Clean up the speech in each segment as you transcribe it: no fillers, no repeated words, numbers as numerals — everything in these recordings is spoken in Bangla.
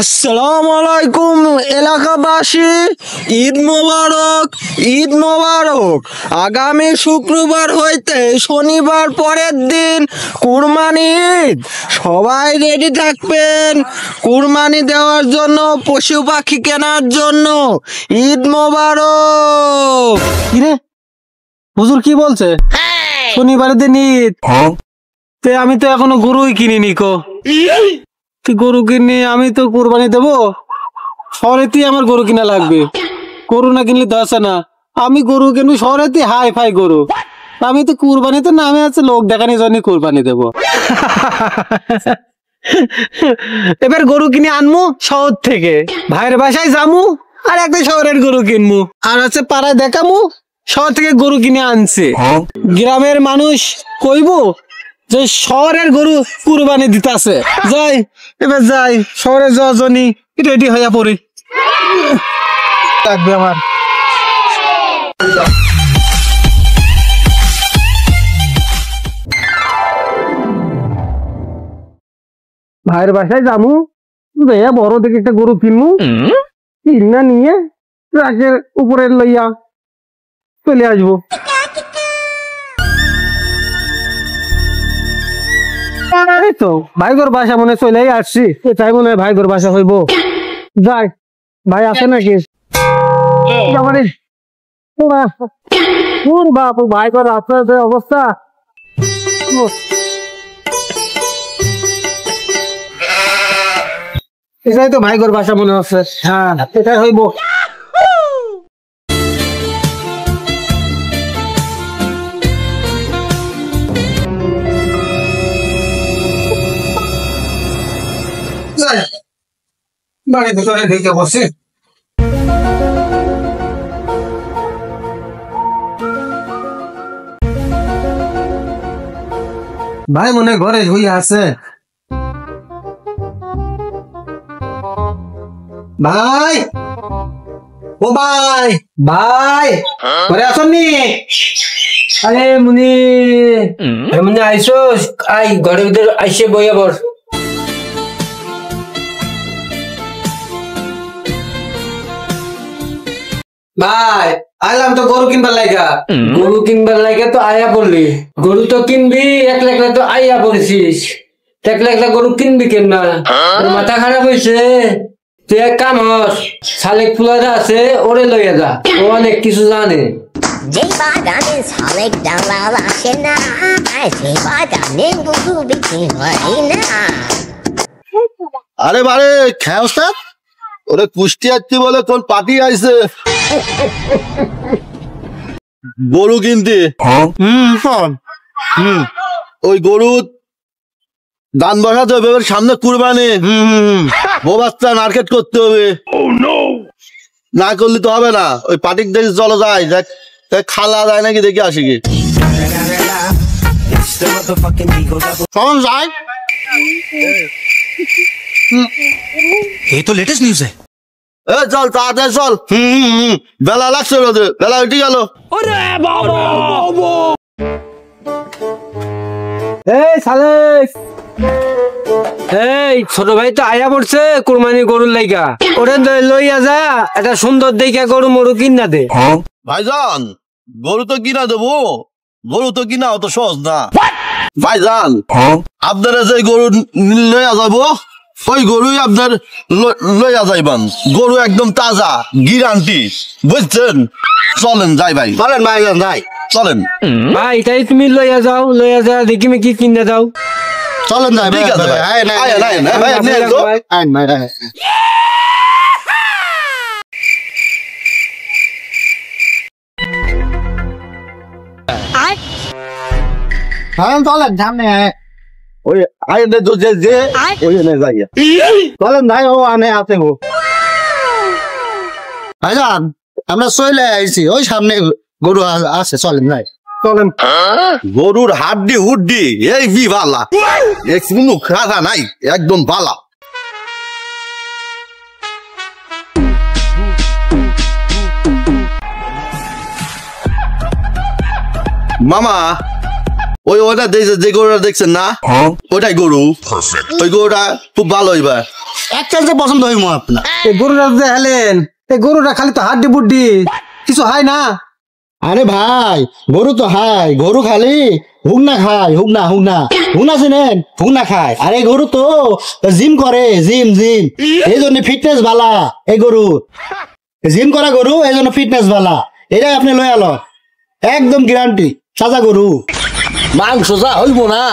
আসসালামু আলাইকুম এলাকাবাসী, ঈদ মোবারক, ঈদ মোবারক। আগামী শুক্রবার হইতে শনিবার পরের দিন কুরবানি ঈদ। সবাই রেডি থাকবেন কুরবানি দেওয়ার জন্য, পশু পাখি কেনার জন্য। ঈদ মোবারক। কিরে হুজুর কি বলছে? শনিবারের দিন ঈদ? আমি তো এখনো গরুই কিনিনি। তুই গরু কিনে আমি তো কুরবানি দেবো, শহরেতেই আমার গরু কিনা লাগবে। গরু না কিনলে তো আসে না। আমি গরু কিনবো শহরেতে, হাই ফাই গরু। আমি তো কুরবানিতে নামে আছে লোক দেখানোর জন্য কুরবানি দেবো। এবার গরু কিনে আনমু শহর থেকে, ভাইয়ের বাসায় যামু আর একটা শহরের গরু কিনমু, আর আছে পাড়ায় দেখামু শহর থেকে গরু কিনে আনছে। গ্রামের মানুষ কইবো যে শহরের গরু কুরবানি দিতেছে। যাই এবার যাই শহরে যাওয়ার জন্য রেডি হইয়া পড়ি। লাগবে আমার। ভাইয়ের বাসায় যামু, ভাইয়া বড় দেখে একটা গরু কিনমু, কিনা নিয়ে ট্রাকের উপরে লইয়া চলে আসবো। এই তো ভাইগোর বাসা মনে চলে আসছি, তাই মনে হয় ভাইগোর বাসা হইব। যাই, ভাই আছে নাকি? বাপু ভাইগোর আপনার অবস্থা। এটাই তো ভাইগোর বাসা মনে হচ্ছে। হ্যাঁ এটাই হইব। বাড়ি ভিতরে ঢেকে বসে ভাই মনে ঘরে হইয়া আছে। ভাই ও ভাই, ভাই ঘরে আসনি? আরে মুনি মুনি আইসো, আই ঘরের ভিতরে আইসে বইয়া বস। ভাই আইলাম তো গরু কিনবার লাইগা। গরু কিনবার লাইগা তো আয়া পড়লি। গরু তো কিনবি, একলা একলা তো আইয়া পড়েছিস। একলা একলা গরু কিনবি কেন না? মাথা খারাপ হয়েছে। তুই এক কাম হস, শালিক ফুলারা আছে ওরে লইয়া যা, ও অনেক কিছু জানে। যে বাগানে শালিক ডালাল আসে না, সে বাগানে গরু বিক্রি হয় না। আরে বারে খেয়াস্তা, ওরে কুষ্টি আসছি বলে কোন পার্টি আইছে গরু কিনতে। ওই গরু দান বসাতে হবে, সামনে কুরবানি। ও বাচ্চা মার্কেট করতে হবে, না করলে তো হবে না। ওই পার্টির দেখে চলো যায়, খালা যায় নাকি দেখে আসি কি। চলুন যাই। ये तो लेटेस्ट न्यूज़ है। চল তাড়াতাড়ি চল। বেলা লাগছে, রোদে বেলা উঠে গেল। এই শালিক, এই ছোট ভাই তো আয়া পড়ছে কুরবানি গরুর লাইগা। ওরে লইয়া যা, একটা সুন্দর দেখে গরু মরু কিনা দে। ভাইজান গরু তো কিনা দেবো, গরু তো কিনা অত সহজ না ভাইজান। আপনারা যে গরু লইয়া যাবো, ওই গরুই আপনার লইয়া যাইবান। গরু একদম তাজা, গ্যারান্টি, বুঝছেন? চলেন যাই ভাই, চলেন ভাইজান যাই, চলেন ভাই। তাই তুমি লইয়া যাও, লইয়া যা দেখি কি কিনা দাও। চলেন যাই। ঠিক আছে ভাই, ভাই আপনি চলেন সামনে। ওই আইনে তো যে ওই যাইয়া চলেন ভাই। ও আনে আছে গো ভাইজান আমরা চলে আইছি, ওই সামনে গরু আছে, চলেন যাই। চলেন। গরুর হাড্ডি হুড্ডি এই বি বালা, এক কোনো খাদা নাই, একদম বালা। মামা ওই ওটা যে গরুটা দেখছেন না, ওটাই গরু। ওই গরুটা খুব ভালো। এবার একটা যে পছন্দ হইব আপনার। এই গরুটা যে হেলেন, এই গরুটা খালি তো হাড্ডি বুড্ডি, কিছু হয় না? আরে ভাই গরু তো হাই, গরু খালি হুগনা খায়, হুগনা চিনেন? হুগনা খায়। আরে গরু তো জিম করে, জিম এই জন্য ফিটনেস ভালা। এই গরু জিম করা গরু, এই জন্য ফিটনেস ভালা। এটাই আপনি লয়ে আলো, একদম গ্যারান্টি সাজা গরু। মাংস যা হইব না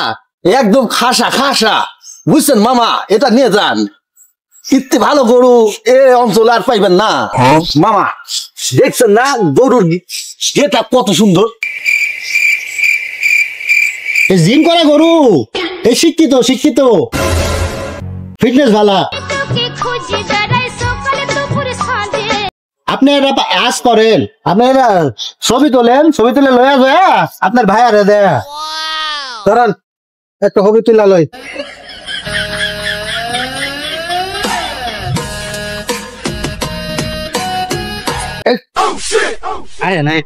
একদম খাসা খাসা, বুঝছেন মামা? এটা নিয়ে যান, ইত্তে ভালো গরু এ অঞ্চলে আর পাইবেন না। মামা দেখছেন না গরুর এটা কত সুন্দর। এই জিম করা গরু, এই শিক্ষিত ফিটনেস ভালা। আপনি এটা আজ করেন, আপনি এটা ছবি তুলে লয়া যায় আপনার ভাই আরে দেয়া। ধরেন একটা হবি তুলা লই। আরে নাই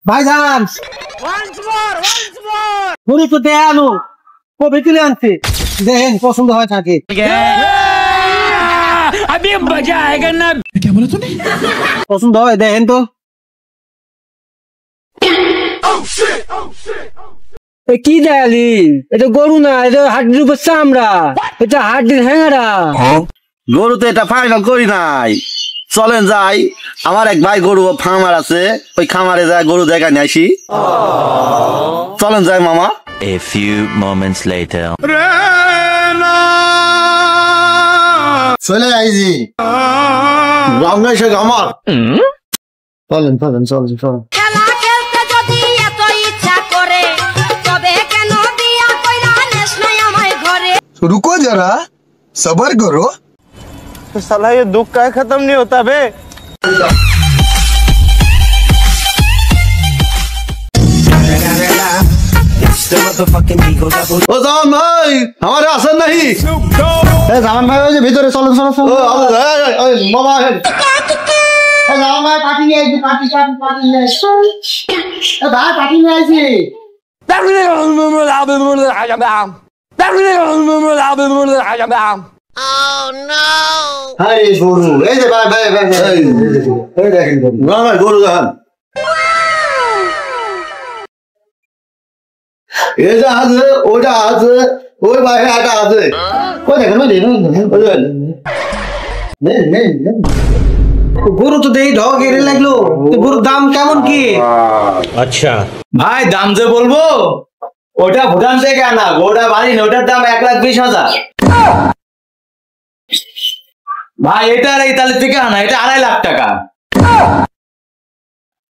ভাইজান গরু তো দেয়া আনো, কবে তুলে আনছি, দেখেন পছন্দ হয় থাকে। পছন্দ হয় দেখেন তো। কি দেয়ালি, এটা গরু না, এটা হাড্ডির উপর চামড়া, এটা হাড্ডির হ্যাংরা। গরু তো এটা ফাইনাল করি নাই, চলেন যাই। আমার এক ভাই গরু খামার আছে, ওই খামারে যায় গরু দেখা নিয়ে আসি। চলেন যাই মামা। A few moments later. চলে আইজি, রামনা এসে আমার চলেন। খেলা খেলতে যদি এত ইচ্ছা করে তবে কেন বিয়া কইরা নেস নাই আমায় ঘরে। रुको जरा सबर करो। साला ये दुख का खत्म नहीं होता बे। ও জামান ভাই, আমার আসেন নাহি? জামান ভাই ওই যে ভিতরে চলো। ও মামা জামান ভাই পার্টি নিয়ে আইছি, পার্টি নিয়ে আইছি। ভাই পার্টি নিয়ে আইছি। আরে গরু, এই যে ভাই এই দেখেন গরু। মামা গরু দেখান। এটা আছে, ওটা আছে, ওই বাইরে একটা আছে। ওই দেখেন গরু তো দেখি ঢক এড়ে লাগলো, তো গরুর দাম কেমন কি? ভাই দাম যে বলবো, ওটা ভুটান থেকে আনা, ওটা বাড়ি না, ওটার দাম 1,20,000। ভাই এটা আর ইতালি থেকে আনা, এটা 2.5 লাখ টাকা।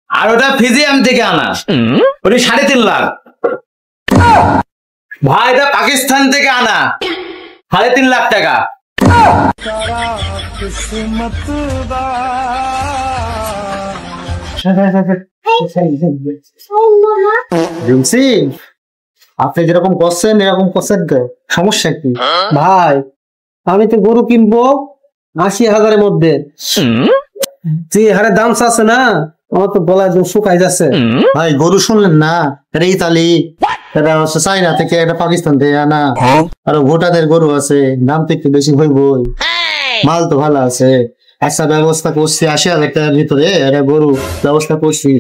আর ওটা ফিজিয়াম থেকে আনা, ওটা 3.5 লাখ। ভাই এটা পাকিস্তান থেকে আনা, 3.5 লাখ টাকা। আপনি যেরকম করছেন এরকম করছেন, সমস্যা কি? ভাই আমি তো গরু কিনবো 80,000-এর মধ্যে, যে হারে দাম চাচ্ছে না, আমার তো গলা একদম শুকাই যাচ্ছে। ভাই গরু শুনলেন না, এটা ইতালি, এটা হচ্ছে চাইনা থেকে, এটা পাকিস্তান থেকে আনা। আর ভুটানের গরু আছে, দাম তো একটু বেশি হইবই, মাল তো ভালো আছে। একটা ব্যবস্থা করছি 80,000 টাকার ভিতরে, এটা গরু ব্যবস্থা করছি।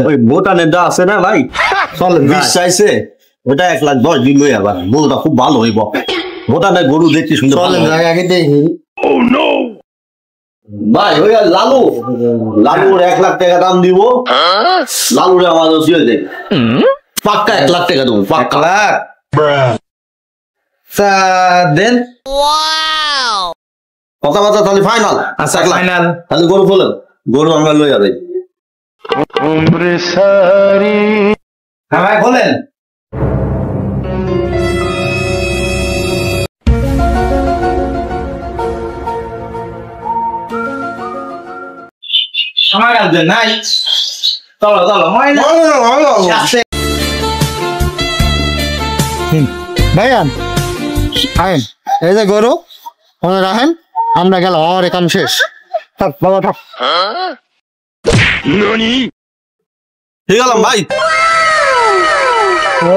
ওই ভুটানের দা আছে না ভাই, চলেন ভাই। চাইছে ওটা 1,10,000 দিন লই আবার, গরুটা খুব ভালো হইব। ভুটানের গরু দেখতে সুন্দর। চলেন ভাই আগে দেখি। ভাই ওই লালুর 1 লাখ টাকা দাম দিব, লালুরে আমাদের দিয়ে দে, পাক্কা 1 লাখ টাকা দেবো, পাক্কা। দেন কথাবার্তা তাহলে ফাইনাল। আচ্ছা ফাইনাল। তাহলে গরু বলেন, গরু আমরা লই যাবে। হ্যাঁ ভাই বলেন। সময় লাগবে নাই, চলো ময়না ভাইয়ান আইন, এই যে গরু মনে রাখেন, আমরা গেল আর কাম শেষ। থাক বাবা থাক। ঠিক আছে ভাই। ও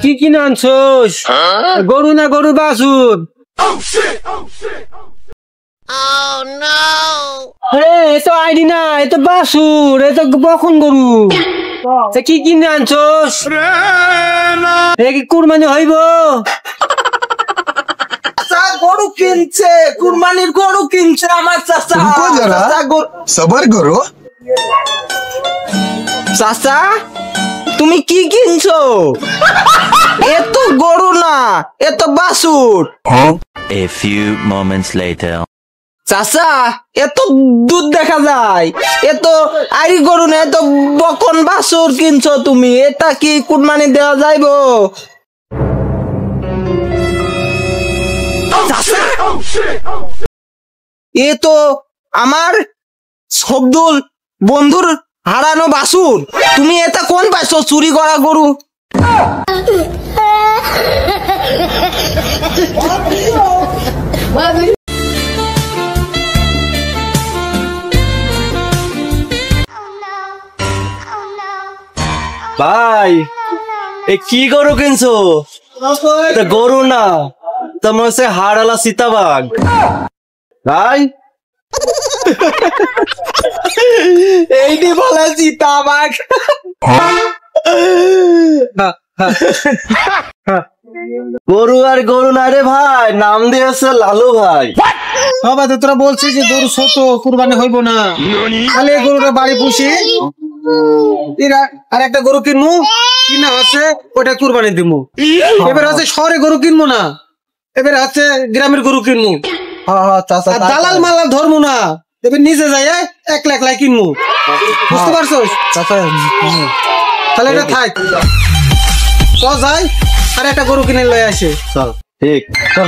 কি কিনে আনছোস? গরু না গরু বাছুর? এ তো আইডি না, এ তো বাছুর, এ তো বখন গরু। কি কিনে আনছোস? এ কি কুরবানি হইব? গরু কিনছে, কুরবানির গরু কিনছে আমার চাচা। रुको जरा सबर करो। চাচা তুমি কি কিনছো? এ তো গরু না, এ তো বাছুর। A few moments later. চাচা এ তো দুধ দেখা যায়, এ তো আইরি গরু না, এ তো বকন বাছুর কিনছো তুমি। এটা কি কুরবানি দেওয়া যাইবো? চাচা এ তো আমার শব্দুল বন্ধুর হারানো বাছুর। তুমি এটা কোন পাইছো? চুরি করা গরু। ভাই এ কি গরু কিনছো? এটা গরু না, তোমার হচ্ছে হাড়ালা সীতাবাঘ। ভাই এইটি বলে চিতাবাঘ। গরু আর গরু না রে ভাই, নাম দিয়েছে লালু ভাই। বাবা তো তোরা বলছিস যে গরু ছোট, কুরবানি হইব না, খালি এই গরুটা বাড়ি পুষি, আর একটা গরু কিনবো, কিনা হচ্ছে ওটা কুরবানি দিবো। এবার হচ্ছে শহরে গরু কিনবো না, এবার হচ্ছে গ্রামের গরু কিনবো। আর দালাল মালাল ধরবো না, এবার নিজে যাই 1 লাখ কিনবো। বুঝতে পারছো? তাহলে এটা থাক, চল যাই আর একটা গরু কিনে লয়ে আসে। চল ঠিক। চল।